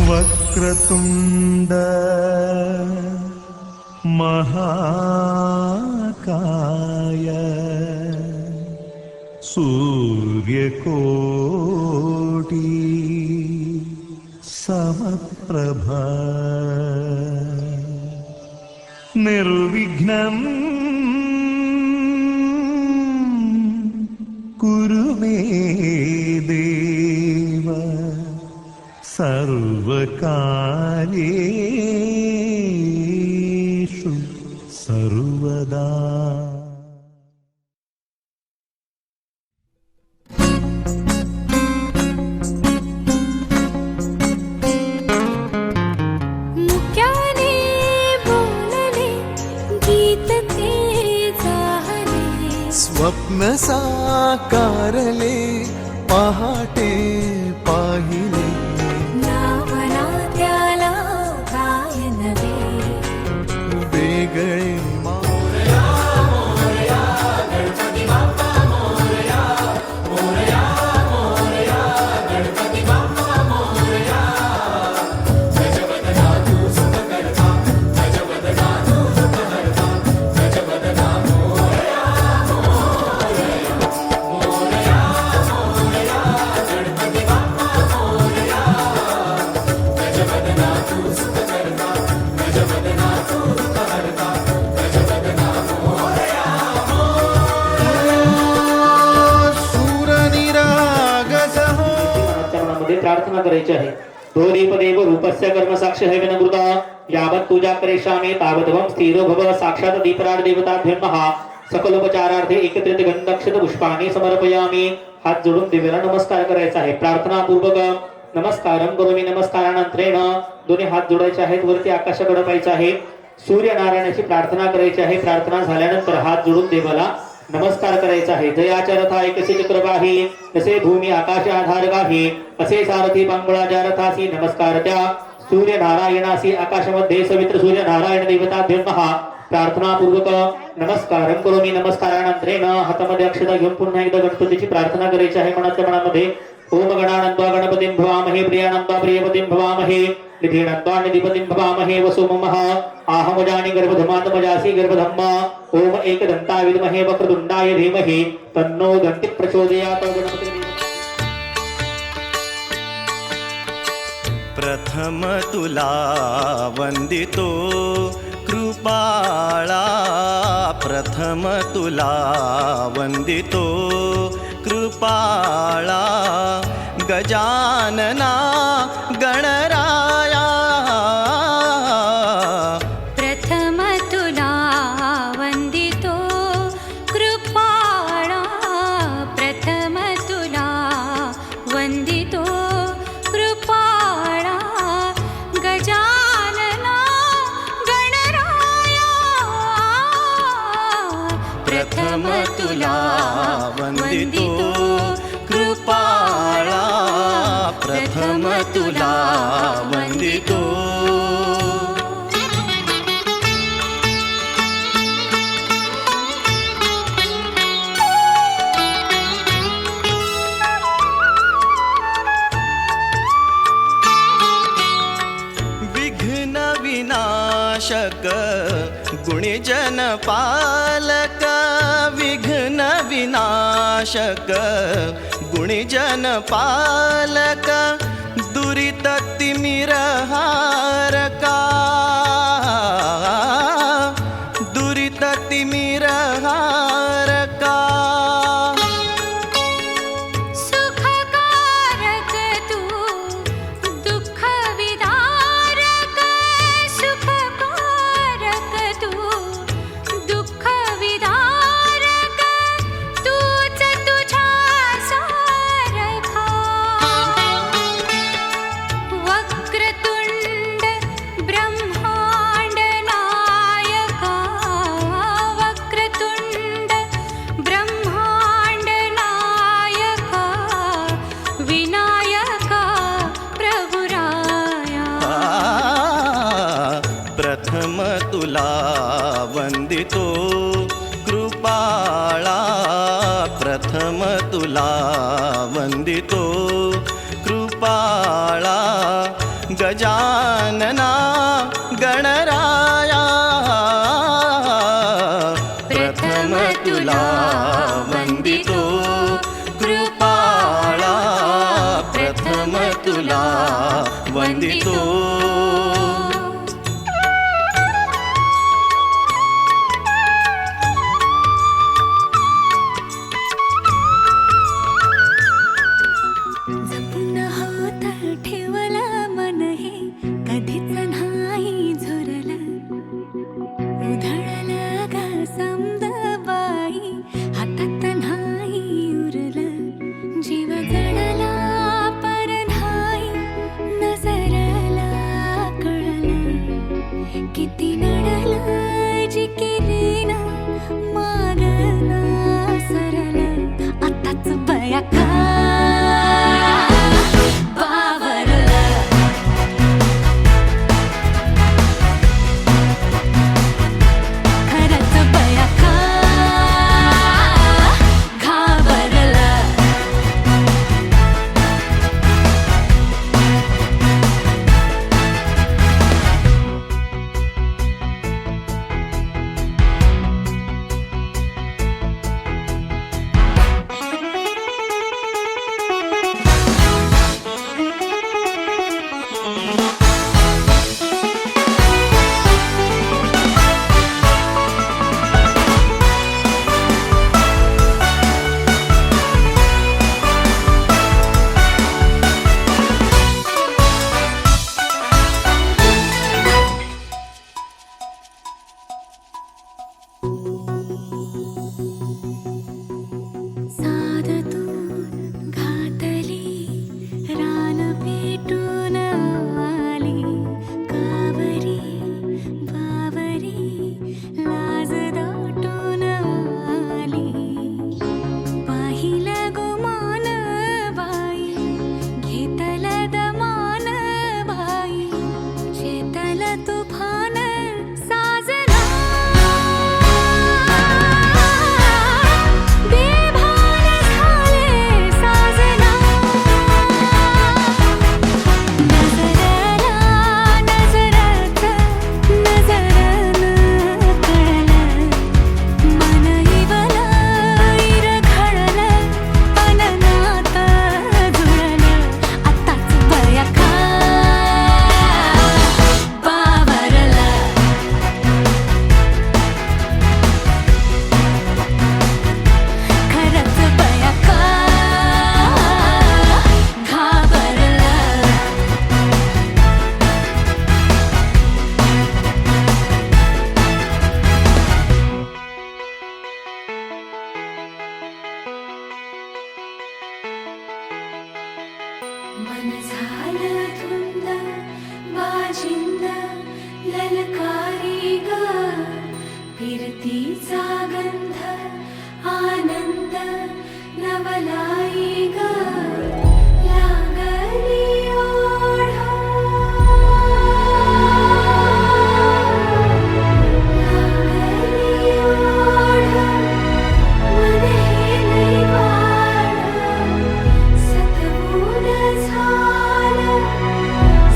वक्रतुंड महाकाय सूर्यकोटि समप्रभ निर्विघ्नं कुरु मे देव सर्वकार्येषु सर्वदा। मुक्याने बोलले गीत ते जाहले, स्वप्न साकारले पहाटे पाहिले, नावना त्याला काय नवे वेगळे प्रार्थना करायची आहे। तो दीपदेव रूपस्य कर्म साक्ष है विनमृता यावत् पूजा करिष्यामि तावद्वं स्थिरो भव साक्षात् दीपराज देवताभ्यो नमः। सकलोपचारार्थे एकत्रित गंधक्षत पुष्पाणि समर्पयामि। हात जोडून देवाला नमस्कार करायचा आहे। प्रार्थना पूर्वक नमस्कारम करोमि नमस्कारानंतरेण दोन्ही हात जोडायचे आहेत, वरती आकाशाकडे पाहायचे आहे, सूर्यनारायणाची प्रार्थना करायची आहे। प्रार्थना झाल्यानंतर हात जोडून देवाला नमस्कार करायचा आहे। जयाच्या रथा एकसे चक्रवाही तसे भूमी आकाश आधार गाही असे सारथी पांगळाच्या रथासी नमस्कार त्या सूर्य नारायणासी आकाशामध्ये सवित्र सूर्य नारायण देवताभ्यो नमः। प्रार्थना पूर्वक नमस्कारम करोमि नमस्कारानंतरेण हातामध्ये अक्षता घेऊन पुन्हा एकदा गणपतीची प्रार्थना करायची आहे। मनातल्या मनामध्ये ओम गणानंत्वा गणपतिं भवामहे प्रियानंत्वा प्रियपतिं भवामहे निधीनंत्वा निधिपतिं भवामहे वसुममः आहमजानि गर्भधमात्मजासि गर्भधम्मा ओम एकदन्ताय विद्महे वक्रतुण्डाय धीमहि तन्नो दन्ति प्रचोदयात्। गणपति प्रथम तुला वंदितो कृपाळा, प्रथम तुला वंदितो कृपाळा, गजानना गणराया, प्रथम तुला वंदितो कृपाळा, प्रथम तुला वंदितो कृपाळा, गजानना गणराया, प्रथम तुला वंदितो कृपाळा, प्रथम तुला वंदितो। विघ्न विनाशक गुणजन पालक, विघ्न विनाशक गुणजन पालक, दुरित तिमिरहारका, दुरित तिमिरहारका, सुखकारक तू दुःख विदारक, सुखकारक तू दुःख विदारक, तूच तुझ्या सारखा, वक्रतुंड ब्रह्मांड नायका, वक्रतुंड ब्रह्मांड नायका, विनायका प्रभुराया, प्रथम तुला वंदितो कृपाळा, प्रथम तुला वंदितो कृपाळा, गजानना गणराया प्रथम तुला वंदितो कृपाळा प्रथम तुला वंदितो जपून होत ठेवलं मन हे कधीच नाही झुरलं उधळलं ग समद बाई हातात नाही उरलं जीव जडला पर नाही नजरला कळलं किती नडलं जी केली ना मागना सरलं आताच बया का मन झालं धुंद वाजिंद ललकारी ग फिरतीचा गंध आनंद नवलाई ग लागली ओढा लागली ओढा मन हे लई वाढ सतबूड झालं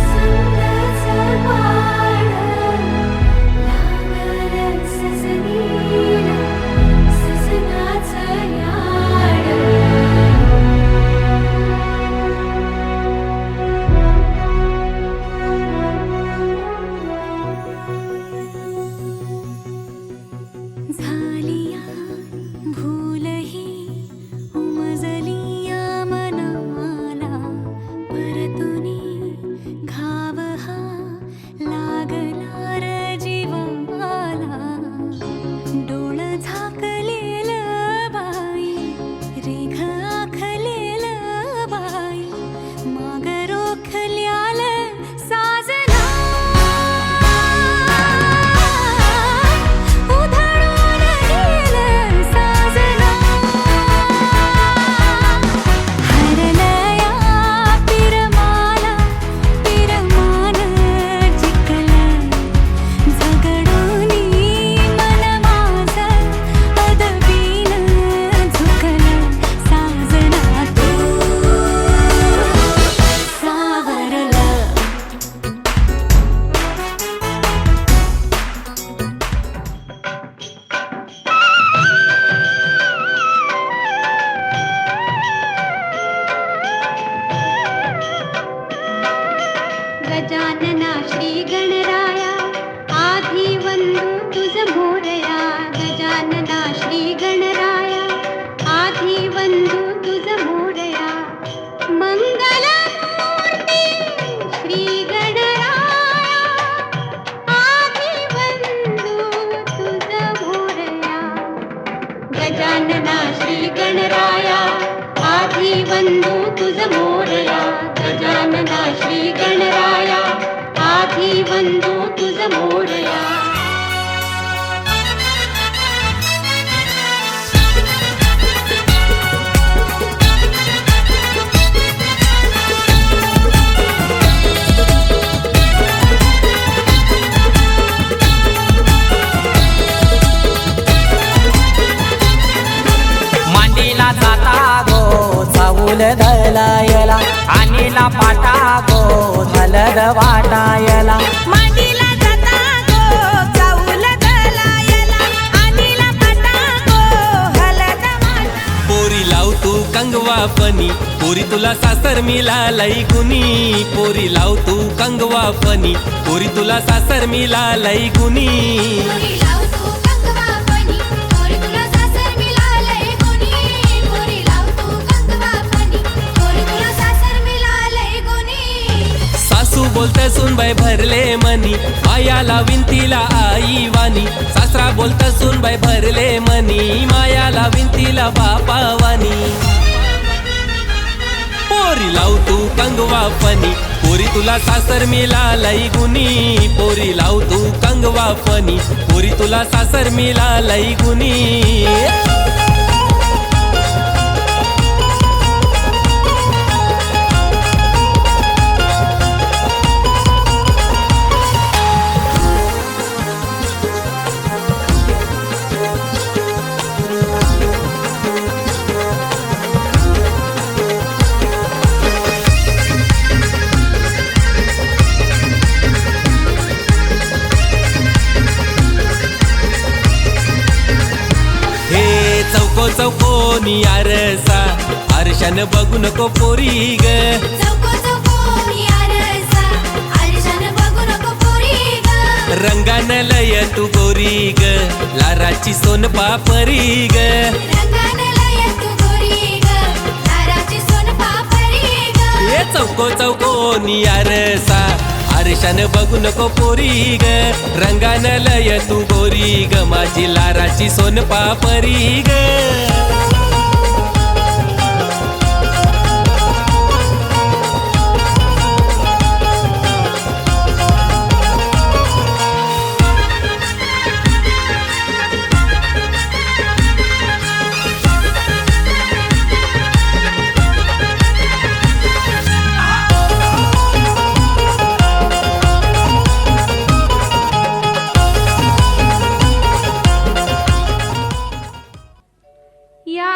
समजाचं बाळ लागलं सजनीला सजनाचं याड गजानना श्री गणराया आधी वंदू तुझ मोरया गजानना श्री गणराया आधी वंदू तुझ मोरया मंगलमूर्ती श्री गणराया आधी वंदू तुझ मोरया गजानना श्री गणराया आधी वंदू तुझ मोरया गजानना श्री गणराया आधी वंदू तुझ मोरया मांडीला जाता गो चाऊल धलायला आणीला पाटा गो हलद वाटायला मांडीला जाता गो चाऊल दलायला आणीला पाटा गो हलद वाटा पोरी लाव तू कंगवा फनी पोरी तुला सासर मिळालय गुनी पोरी लाव तू कंगवा फनी पोरी तुला सासर मिळालय गुनी पोरी लाव तू कंगवा फणी पोरी तुला सासर मिळालंय गुणी पोरी लाव तू कंगवा फणी पोरी तुला सासर मिळालंय गुणी सासू बोलत सुनबाई भरले मनी मायाला विंतीला आई वाणी सासरा बोलत सुनबाई भरले मनी मायाला विंतीला बापा वाणी पोरी लाव तू कंगवा फनी पोरी तुला सासर मिळालय गुनी पोरी लाव तू कंगवा फनी पोरी तुला सासर मिळालय गुनी हे चौको चौकोनी आरसा आरशान बघू नको पोरी ग चौको चौकोनी आरसा आरशान बघू नको पोरी ग रंगान लय तू गोरी ग लाराची सोन पापरी ग रंगान लय तू गोरी ग लाराची सोन पापरी ग हे चौको चौकोनी आरसा आरशान बघू नको पोरी ग रंगान लय तू गोरी ग माझी लाराची सोन पापरी ग या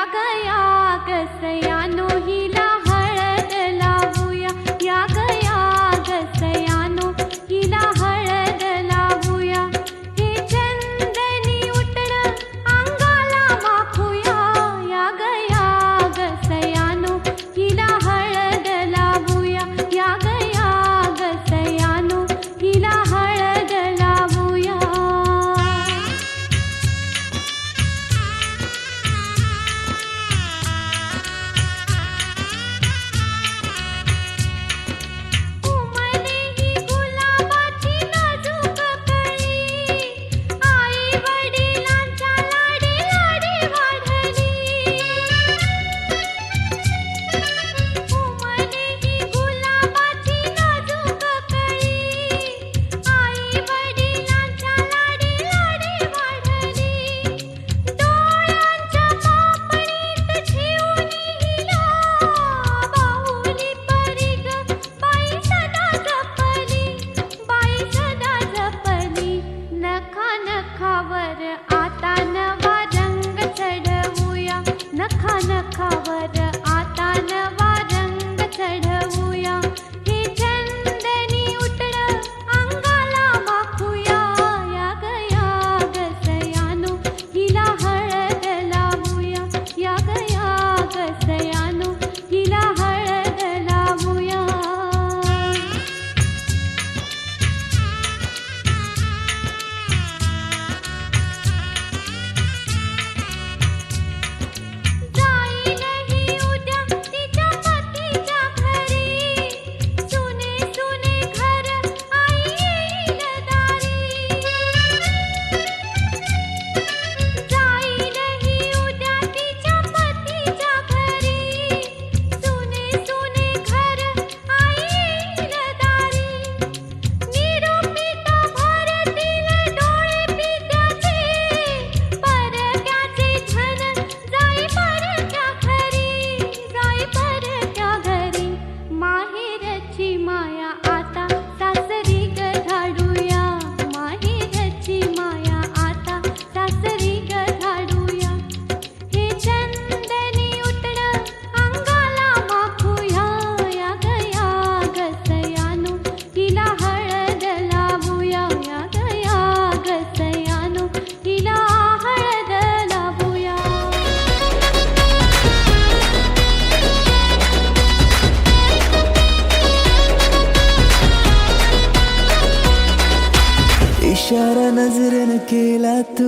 केला तू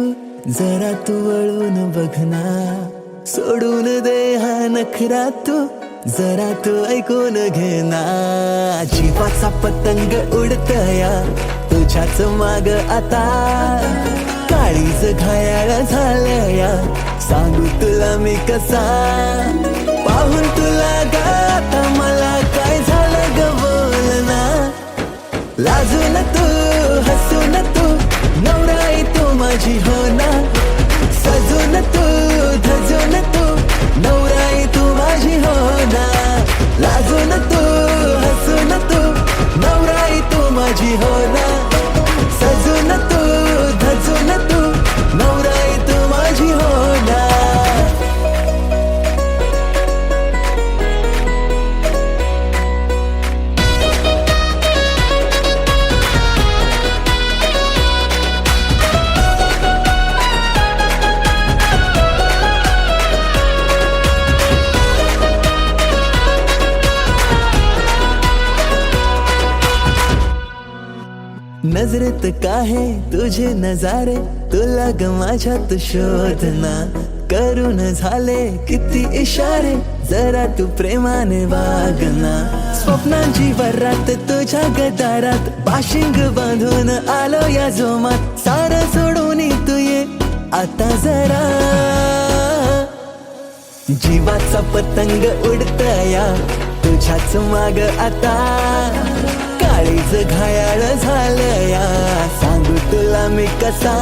जरा तू वळून बघ ना, सोडून दे हा नखरा तू जरा तू ऐकून घे ना. जीवाचा पतंग उडतया तुझ्याच माग आता, काळीज घायाळ झालया सांगू तुला मी कसा. पाहून तुला ग आता मला काय झालं ग बोल ना. लाजून तू हसून तू नवराई तू माझी हो ना. सजून तू धजून तू नवराई तू माझी हो ना. लाजून तू हसून तू नवराई तू माझी हो ना. सजून तू धजून तू नवराई तू माझी हो ना. नजरेत काहे तुझे नजारे तुला ग माझ्यात शोधना. करून झाले किती इशारे जरा तू प्रेमाने वागना. स्वप्नांची वरात तुझ्या गदारात बाशिंग बांधून आलो या जोमात. सारं सोडून तू ये आता जरा. जीवाचा पतंग उडतया तुझ्याच माग आता, काळीज घायाळ झालया सांगू तुला मी कसा.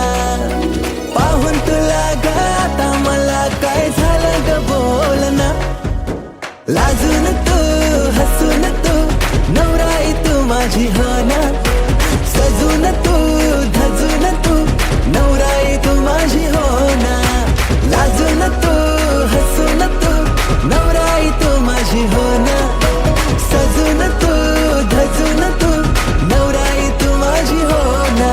पाहून तुला ग आता मला काय झालं ग बोल ना. लाजून तू हसून तू नवराई तू माझी हो ना. सजून तू धजून तू नवराई तू माझी हो ना. लाजून तू हसून तू नवराई तू माझी हो ना. सजून तू धजून तू नवराई तू माझी हो ना.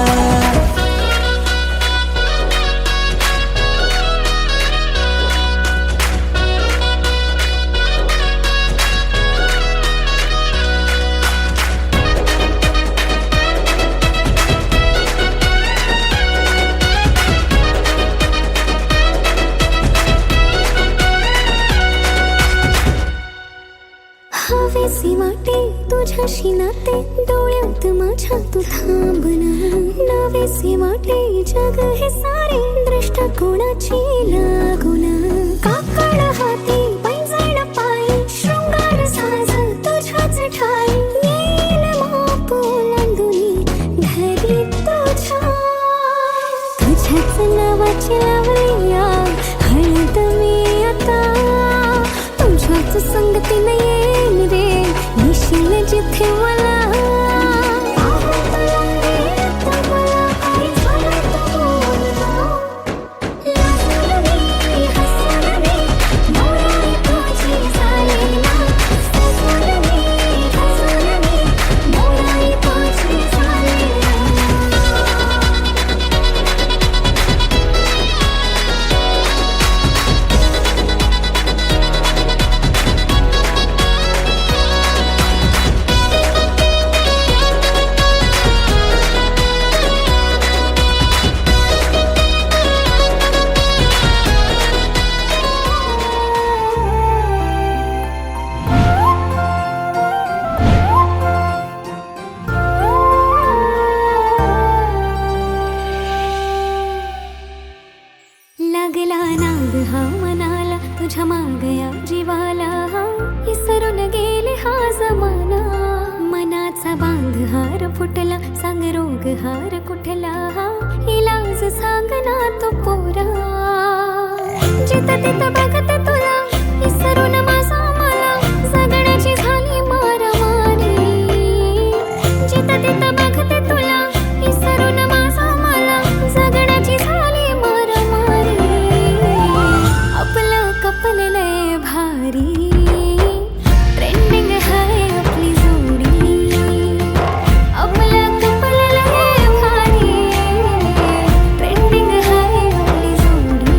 हवेसी वाटे तुझ्याशी नाते डोळ्यात माझ्या तू थांबना. नवेसे वाटे जग हे सारे दृष्टिकोनाची लागुना. काकड हाती पैंजण पायी शृंगार साज तुझ्याच ठाई. येईल माप ओलांडुनी घरी तुझ्याच नावाची लावूया हळद मी आता. तुझ्याच संगतीने येईन रे निशील जिथे मला. लागला नाद हा मनाला तुझ्या मागया जीवाला. विसरून गेले हा जमाना. मनाचा बांध हार फुटला सांग रोग हार कुठला. इलाज सांग ना तो पोरा. जिथं तिथं बघते तुला विसरून माझा मला. जगण्याची झाली मारामारी. जिथं तिथं बघते तुला विसरून माझा मला. जगण्याची झाली मारामारी. आपलं कपल लय भारी. ट्रेंडिंग हाय आपली जोडी. आपलं कपल लय भारी. ट्रेंडिंग हाय आपली जोडी.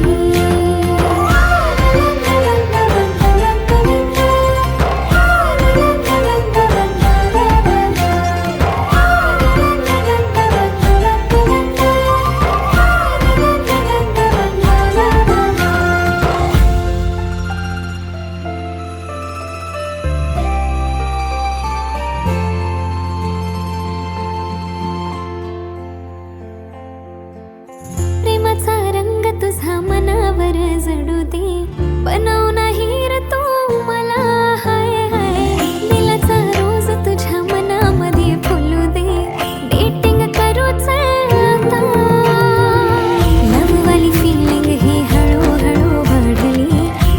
जडू दे बनवू नाही रे तू मला हाय हाय दिलाचा रोज तुझ्या मनामध्ये फुलू दे डेटिंग करूच आता लववाली फिलिंग ही हळूहळू वाढली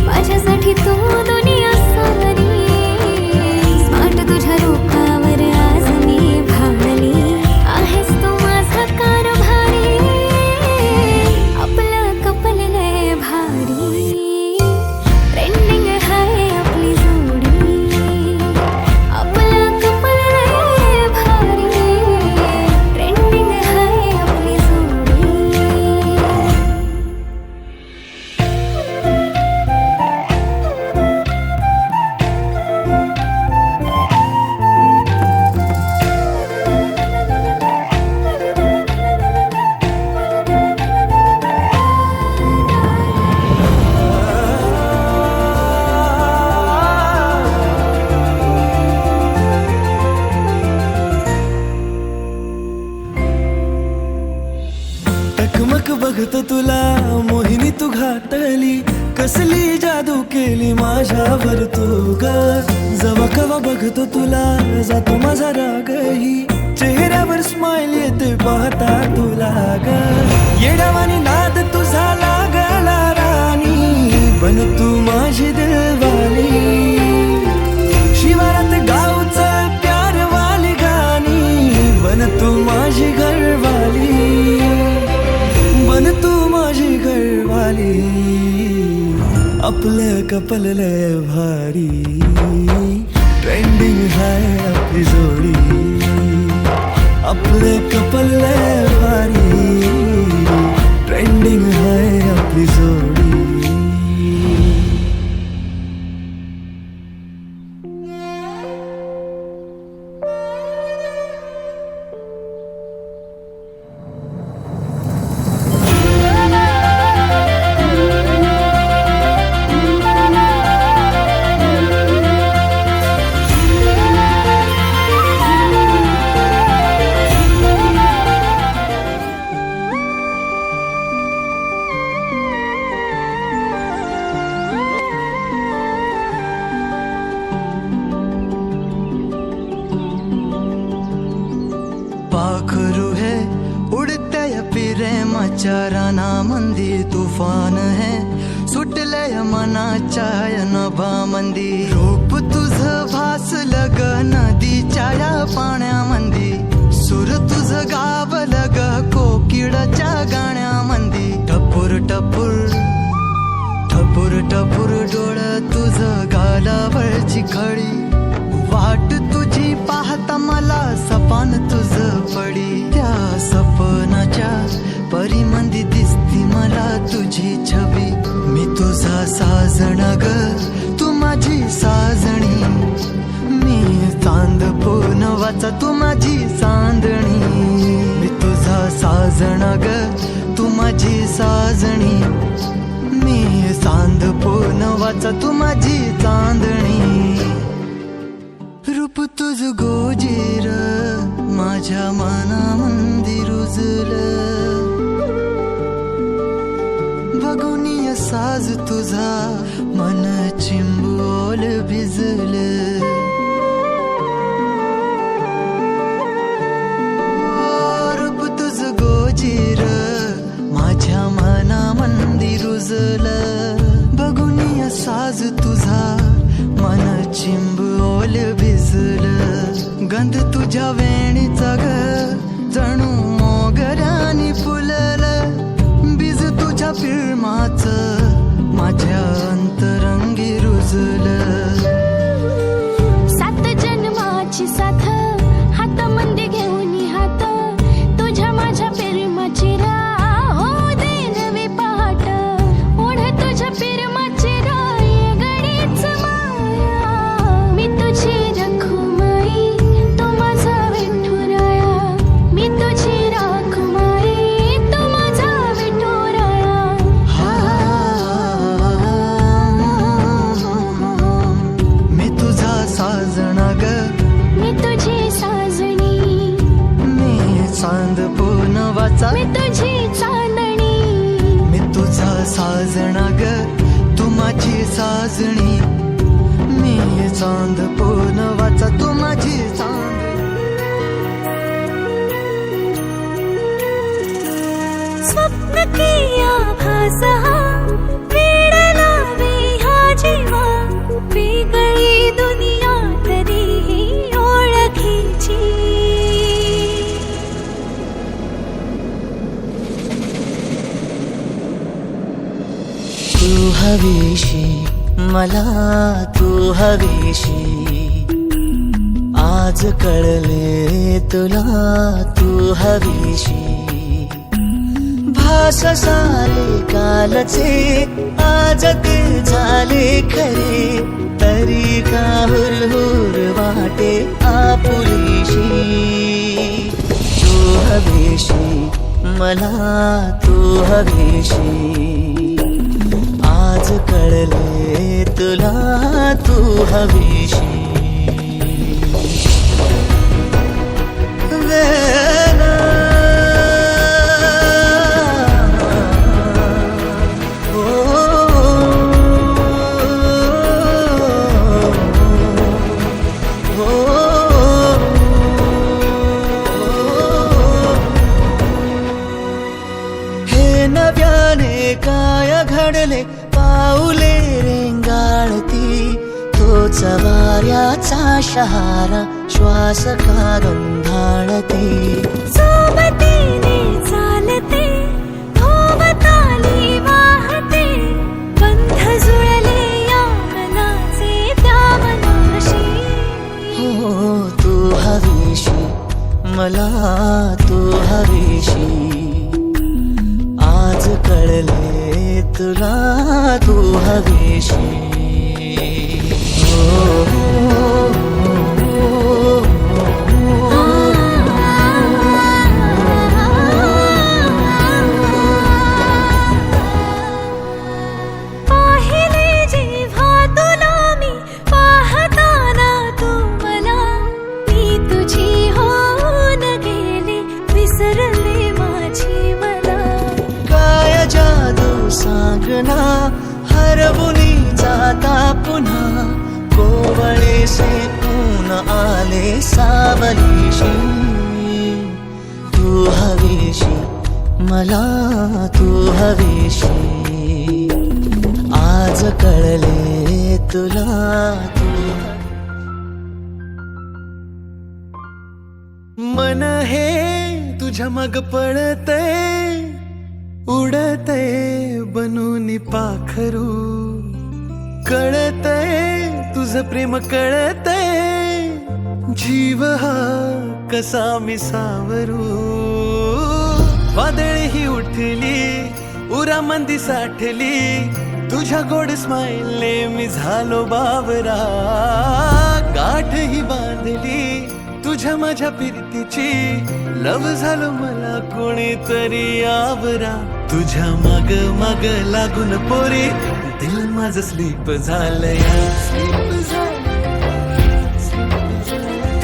माझ्यासाठी तू दुनिया सारी स्मार्ट तुझ्या रूपावर आज मी भावली आहेस तू माझा कारभारी आपलं कपल लय भारी ट्रेंडिंग हाय आपली जोडी आपलं कपल लय भारी ट्रेंडिंग हाय आपली जोडी टकमक बघतो तुला मोहिनी तू घातली कसली जादू केली माझ्यावर तू ग जवा कवा बघतो तुला जातो माझा रागही चेहऱ्यावर स्माइल येते पाहता तुला ग येडावानी नाद तुझा लागला राणी बन तू माझी दिलवाली शिवारात गावचं प्यारवाली गाणी बन तू माझी घरवाली बन तू माझी घरवाली आपलं कपल लय भारी ट्रेंडिंग हाय आपली जोडी आपलं कपल लय भारी ट्रेंडिंग हाय आपली जोडी पाखरू है उड़ते प्रेमाच्या रानामंदी तुफान है सुटलय मनाच्या नभामंदी रूप तुझ भासलं ग नदीच्या या पाण्यामंदी सुर तुझ गावलं ग कोकिळाच्या गाण्यामंदी टपूर टपूर टपूर टपूर डोळं तुझ गालावरची खडी वाट तुझी पाहता मला सपान तुझ पडी त्या सपनाच्या परिमंदी दिसती मला तुझी छबी मी तुझा साजण ग तू माझी साजणी मी चांद पोनवाचा तू माझी चांदणी मी तुझा साजण ग तू माझी साजणी मी चांद पोनवाचा तू माझी चांदणी रूप तुझ गोजीर माझ्या मनामंदी रुजलं बघुनिय साज तुझा मन चिंबोल भिजलं रूप तुझ गोजीर माझ्या मनामंदी रुजलं बघुनिय साज तुझा मन चिंबोल भिजलं गंध तुझ्या वेणीचा ग जणू मोगऱ्यानी फुललं बीज तुझ्या पिळमाचं माझ्या अंतरंगी रुजलं सात जन्माची साथ हातामध्ये घेऊन हात तुझ्या माझ्या प्रेमाची राह हो दे नवी पहाट ओढ तुझ्या प्रेमाची राय गडीच माया मी तुझी रखुमाई तो माझा विठुराया मी तुझी रखुमाई तो माझा विठुराया मी तुझा साजना ग मी तुझी साजणी मी चांद पोनवाचा मी तुझी चांदणी मी तुझा साजना ग साजणी मी चांद पूर्ण वाचा तू माझी चांद स्वप्न किया भासा वेड लावे हा जीवा वेगळी दुनिया तरीही ओळखीची तू हवीशी मला तू हवीशी आज कळले तुला तू हवीशी भास सारे कालचे आज ते झाले खरे तरी का हुरहुर वाटे आपुलीशी तू हवीशी मला तू हवीशी आज कळले तुला तू हवीशी वेला हे नव्याने काय घडले पाऊले रेंगाळती तोच वाऱ्याचा शहारा श्वास का गंधाळते सोबतीने चालते भोवताली वाहते बंध जुळले या मनाचे त्या मनाशी हो तू हवीशी मला तू हवीशी आज कळले तुला तू हवीशी पाहिले जेव्हा तुला मी पाहताना तू मला मी तुझी होऊन गेले विसरले माझी मला काय जादू सांगना हरवुनी जाता पुन्हा कोवळे से ऊन आले सावलीशी तू हवीशी मला तू हवीशी आज कळले तुला तू मन हे तुझ्या मग पळते उडते बनून पाखरू कळतय तुझं प्रेम कळतय जीव हा कसा मी सावरू वादळ ही उठली उरामंदी साठली तुझ्या गोड स्माईलने मी झालो बावरा गाठ ही बांधली तुझ्या माझ्या प्रीतीची लव झालं मला कोणीतरी आवरा तुझ्या माग माग लागून पोरी दिल माझं स्लीप झालंय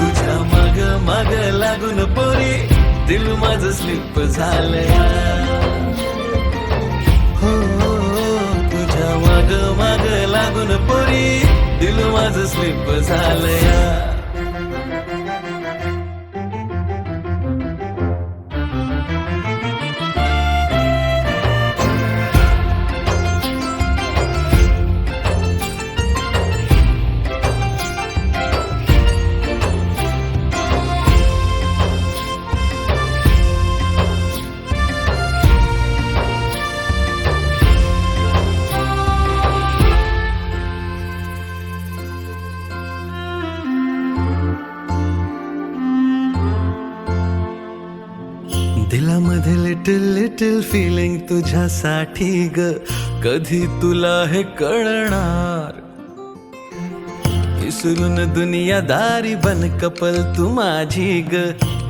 तुझ्या माग माग लागून पोरी दिल माझं स्लीप झालंय हो तुझ्या माग माग लागून पोरी दिल माझं स्लीप झालंय दिलामध्ये लिटिल लिटिल फिलिंग तुझ्यासाठी ग कधी तुला हे कळणार विसरून दुनियादारी बन कपल तू माझी ग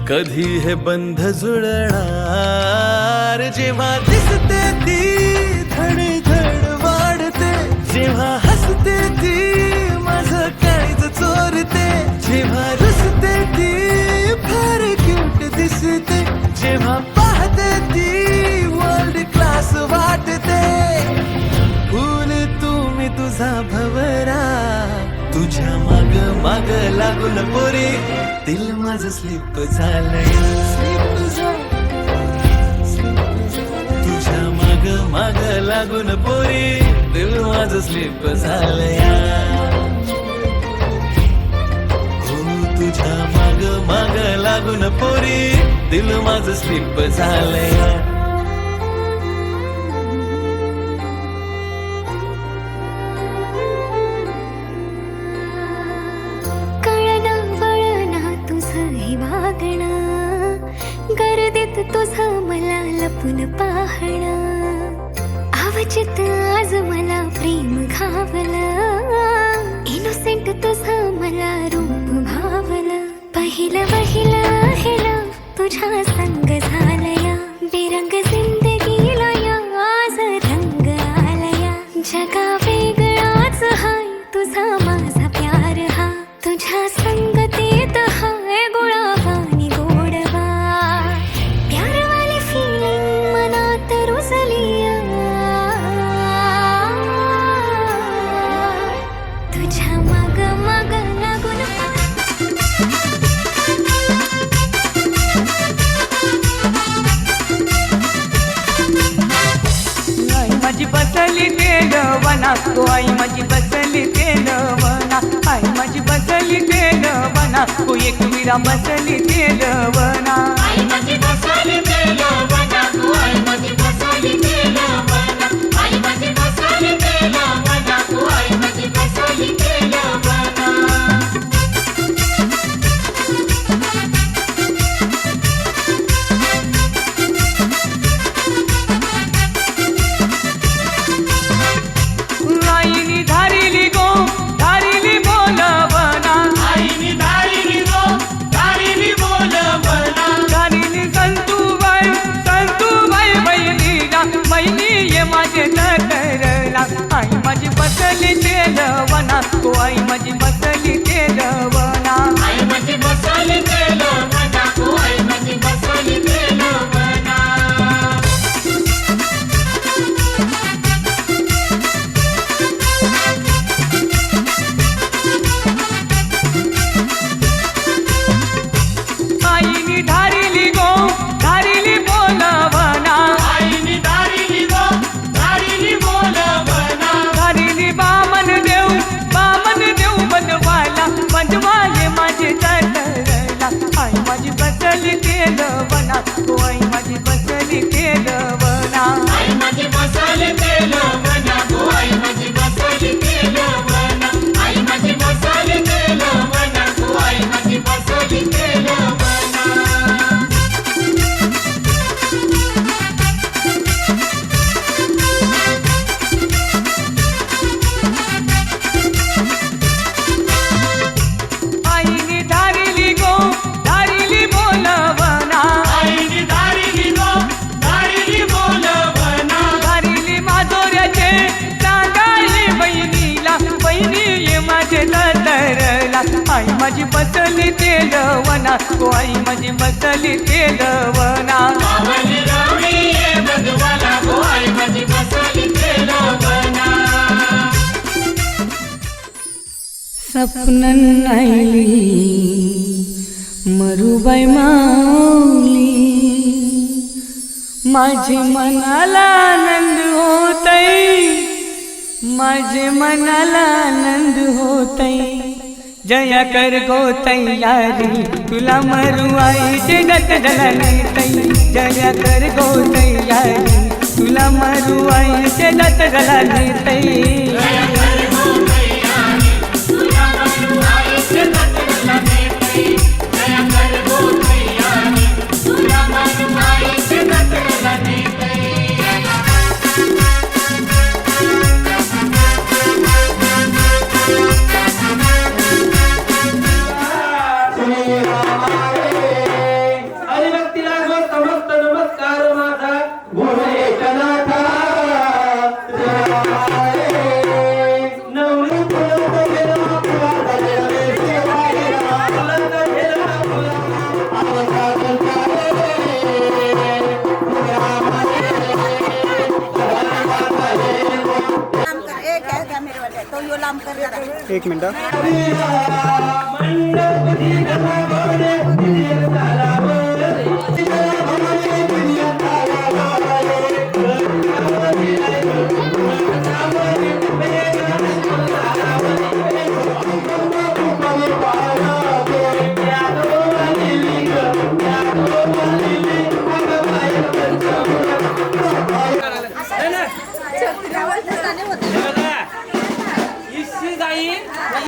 कधी हे बंध जुळणार जेव्हा दिसते ती धड धड वाढते जेव्हा हसते ती माझं काळीज चोरते जेव्हा रुसते ती फार क्यूट दिसते जेव्हा पाहते ती वर्ल्ड क्लास वाटते फूल तुम्ही तुझा माग लागून पोरी दिल माझं स्लिप झालंय तुझ्या माग माग लागून पोरी दिल माझं स्लिप झालंय तुझ्या माग माग लागून पोरी दिल माझं स्लिप झालंय कळना वळना तुझं हे वागणं गर्दीत तुझं मला लपून पाहणं अवचित आज मला प्रेम घावलं इनोसेंट तुझं मला रूप भावलं पहिलं हेला तुझ्या संग झालया बेरंग जिंदगीला या आज रंग आलया जगा वेगळाच हाय तुझा माझा प्यार हा तुझ्या संगतीत हाय गुळावानी गोडवा प्यारवाली फिलिंग मनात रुजलिया तुझ्या माग माग लागून आई माझी बसली तेलवना तो आई माझी बसली तेलवना आई माझी बसली तेलवना तो एक विरा बसली तेलवना आई माझी बसली तेलवना तू आई माझी बसली तेलवना आई माझी बसली तेलवना तू आई माझी बसली तेलवना आईनी धारिली गो धारिली बोलवना आईनी धारिली गो धारिली बोलवना धारिली संतूबाई बहिणीला बहिणी ये माझे नटरला आई माझी बसली तेलवना तो आई माझी बसली तेलवना आई माझी बसली तेलवना तू आई माझी बसली तेलवना आईनी धारिली गो धारिली बोलवना आईनी धारिली गो धारिली बोलवना धारिली बामन देव बनवाले माझे तटरला आई माझी बसली तेलवना तो आई माझी बसली तेलवना आई माझी बसली तेलवना तू आई माझी बसली तेलवना आई माझी बसली तेलवना तू आई माझी बसली तेलवना आईनी धारिली गो धारिली बोलवना आईनी धारिली गो धारिली बोलवना धारिली माधोऱ्याचे सांगाली बहिणीला बहिणी ये माझे तटरला आई माझी बसली तेलवना तो आई माझी बसली तेलवना पावली रवळी ये बंधुवाला गो आई माझी बसली तेलवना सपनन आईली मरुबाई माऊली माझे मनाला आनंद होतय माझे मनाला आनंद होतय जया कर गो तैयारी तुला मरुआईचे गत गलानी जया कर गो तैयारी तुला मरुआईचे गत गलानी हरिभक्तीला समस्त नमस्कार माझा गुरु एकनाथा नवरी लांब कर जरा. एक मिनिट. सकाळी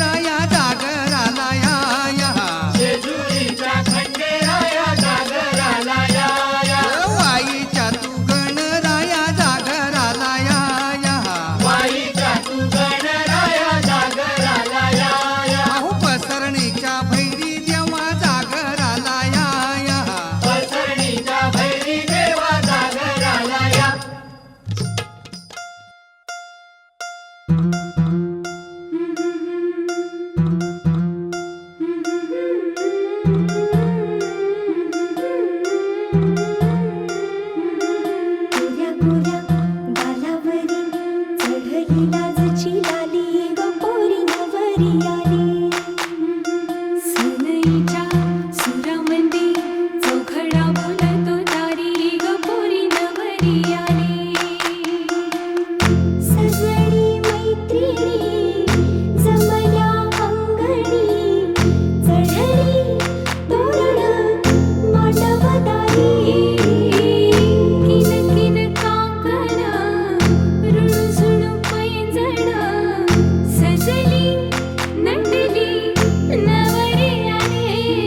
खंडेराया जागराला या या. जेजुरीच्या खंडेराया जागराला या या. वाईच्या तू गणराया जागराला या या. वाईच्या तू गणराया जागराला या या. अहो पसरणीच्या भैरी जेव्हा जागराला या या. पसरणीच्या भैरी देवा जागराला या. गोऱ्या गोऱ्या गालावरी चढली लाजची लाली ग पोरी नवरी आली. सनईच्या सुरामध्ये चौघडा बोलतो दारी ग पोरी नवरी आली. सजनी मैत्रिणी जमल्या अंगणी चढली तोरण मांडवदारी. किन किन काकण रुणझुण पैंजण सजली नटली नवरी आली.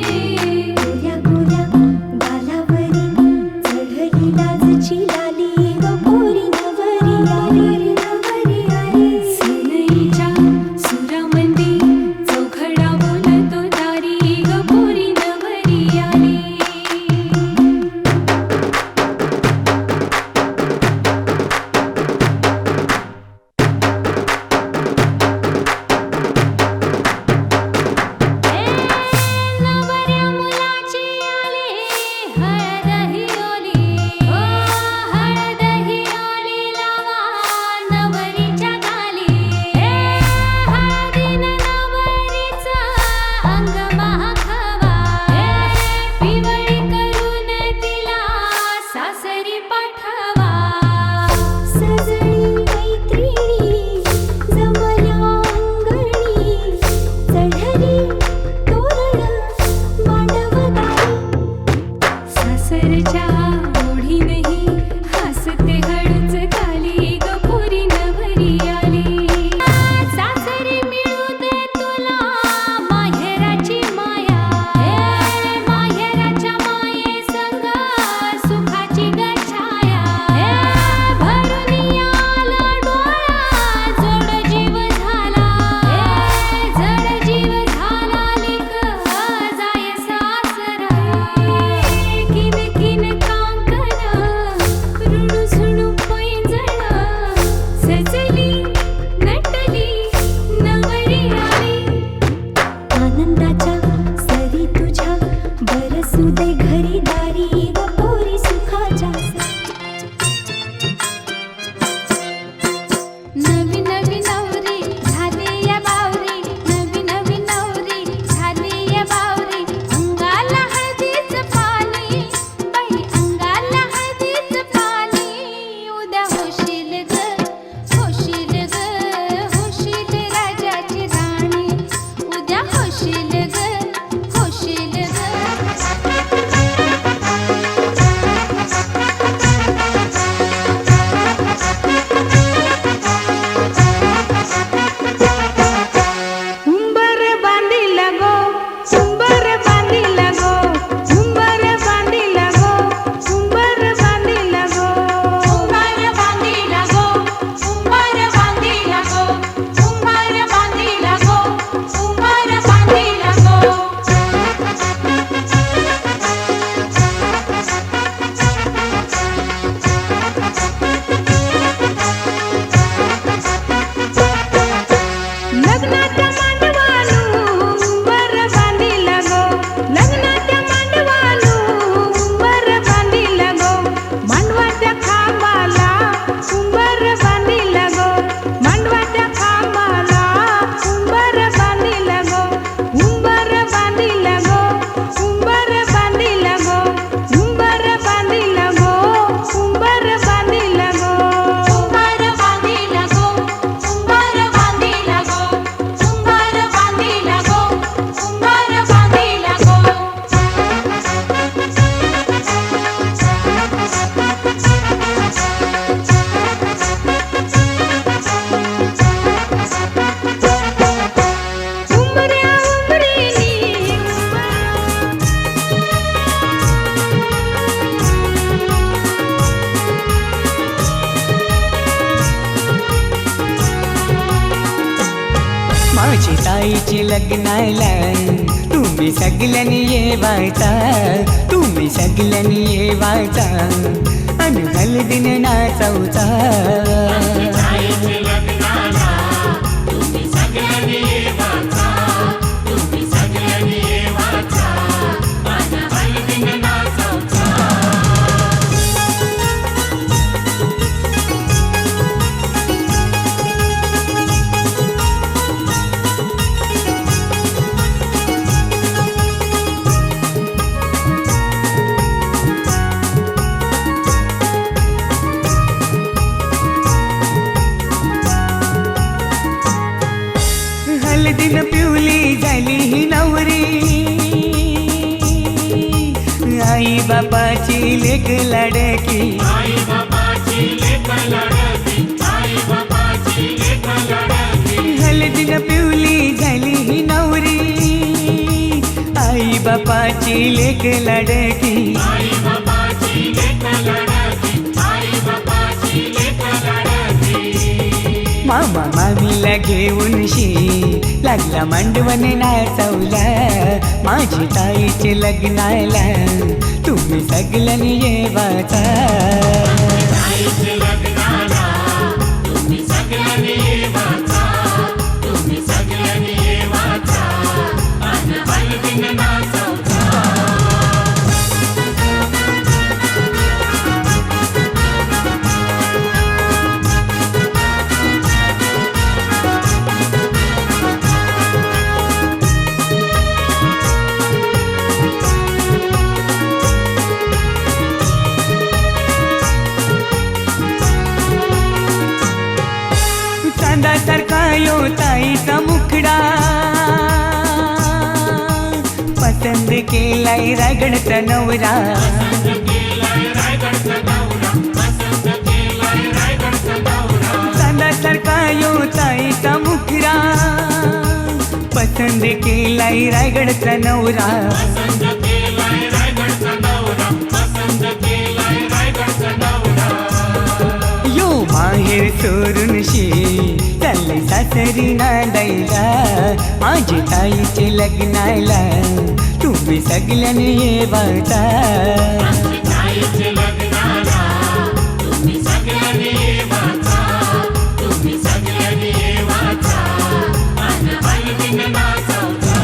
लग्नाला तुम्ही सगळ्यांनी येवायचा, तुम्ही सगळ्यांनी येवायचा आणि हळदीने नाचवचा. आईचे लग्नाला तुम्ही सगळ्यांनी येवाचा, तुम्ही सगळ्यांनी येवाचा आणि हळदीने नाचवचा. हळदीनं पिवली झाली ही नवरी, आई बापाची लेक लाडकी. आई बाबाची लेक लाडकी, आई बाबाची लेक लाडकी. हळदीनं पिवली झाली ही नवरी, आई बापाची लेक लाडकी. आई बाबाची लेक लाडकी, आई बाबाची लेक लाडकी. मामा मामीला घेऊन लागला मांडवण नाचवला, माझी ताईचे लग्नाला तुम्ही सगळ्यांनी येवाचा. आईचे लग्नाला तुम्ही सगळ्यांनी येवाचा, तुम्ही सगळ्यांनी येवाचा आणि हळदीने नाचवचा. चांदासारखा यो ताईचा मुखडा, पसंद केलाय रायगडचा नवरा. चांदासारखा यो ताईचा मुखडा, पसंद केलाय रायगडचा नवरा. यो माहेर सोडून चालले सासरी नांदायला, माझी ताईचे लग्नाला तुम्ही सगळ्यांनी येवाचा. आईचे लग्नाला तुम्ही सगळ्यांनी येवाचा, तुम्ही सगळ्यांनी येवाचा आणि हळदीने नाचवचा.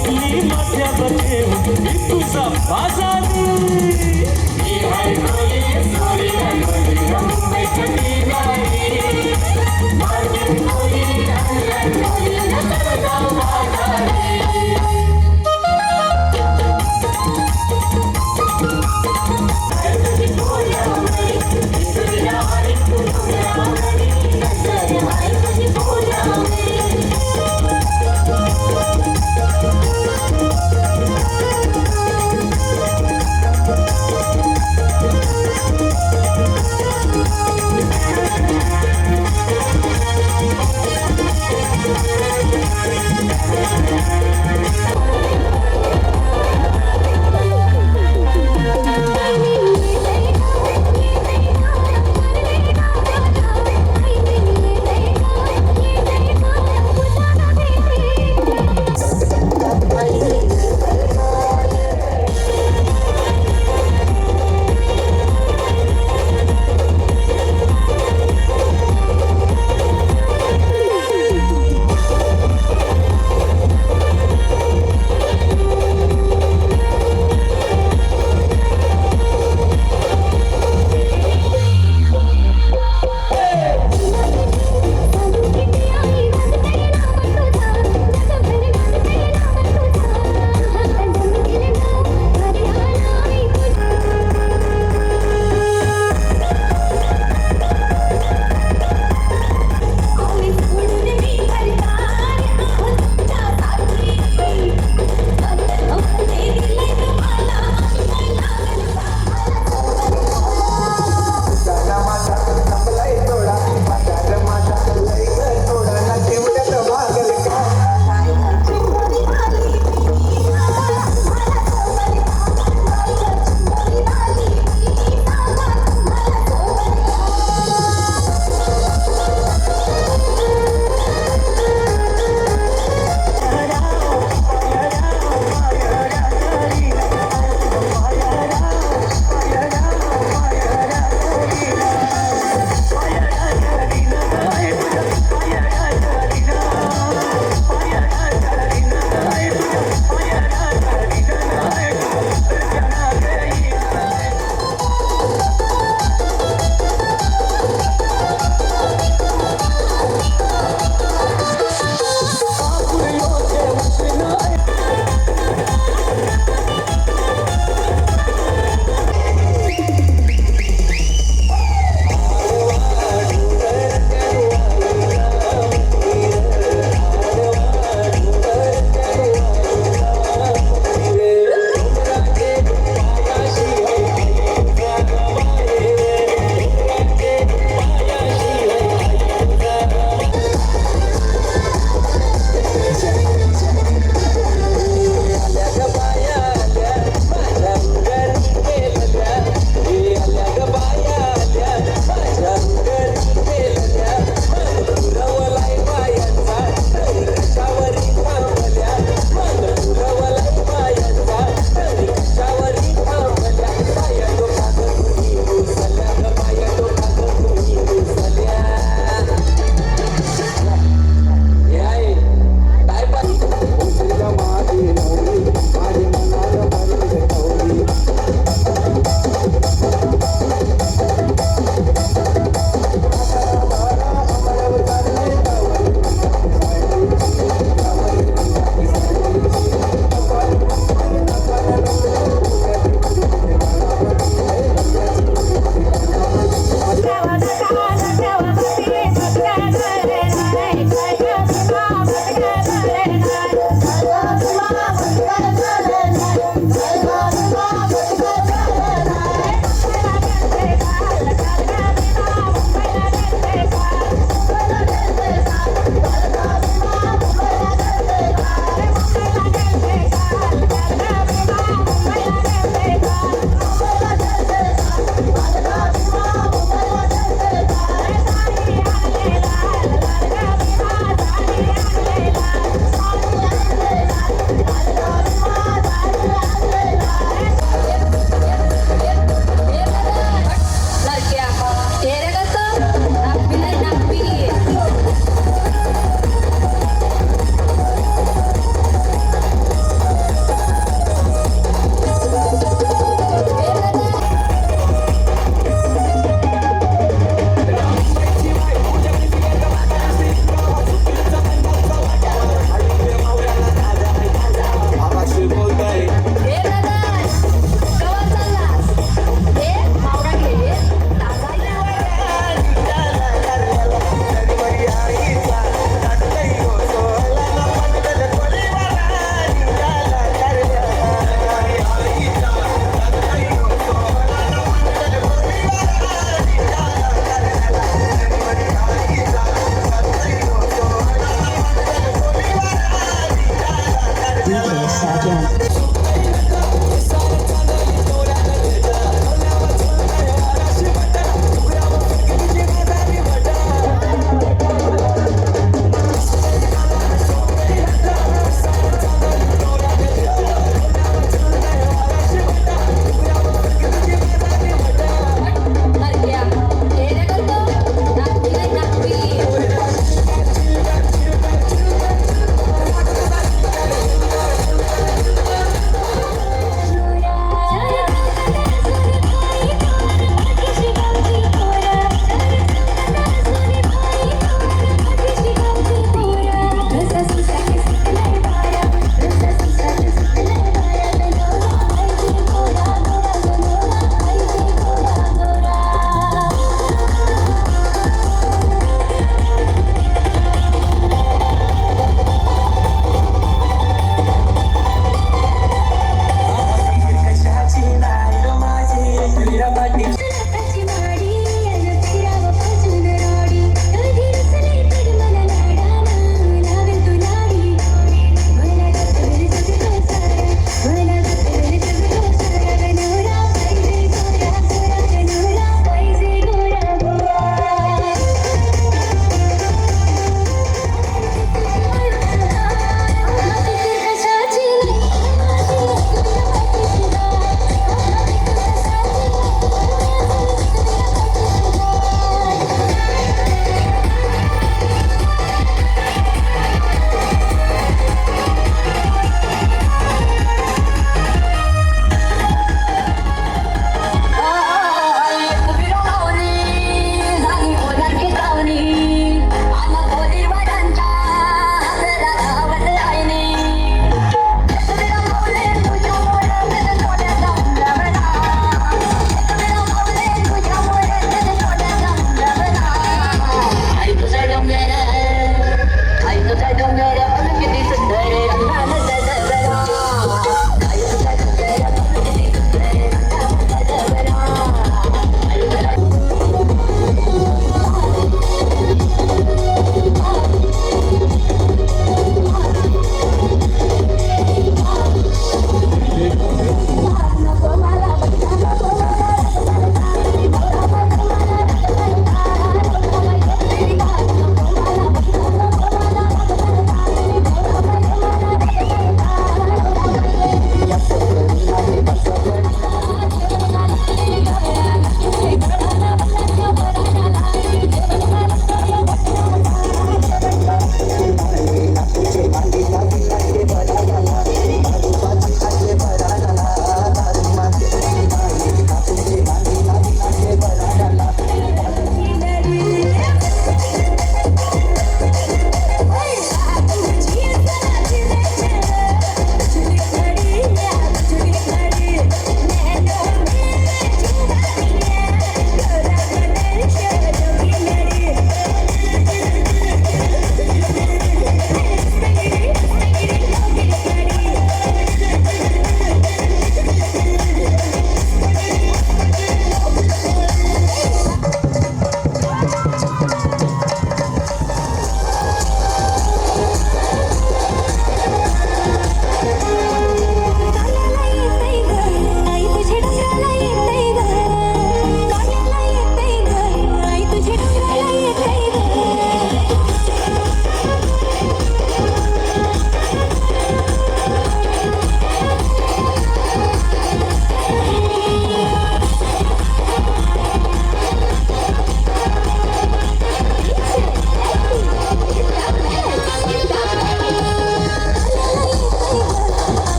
बसली माझ्यावर ठेव मी तुझा बाजारी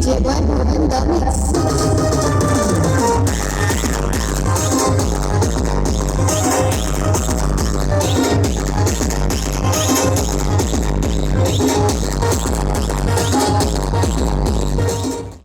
DJ One in the mix.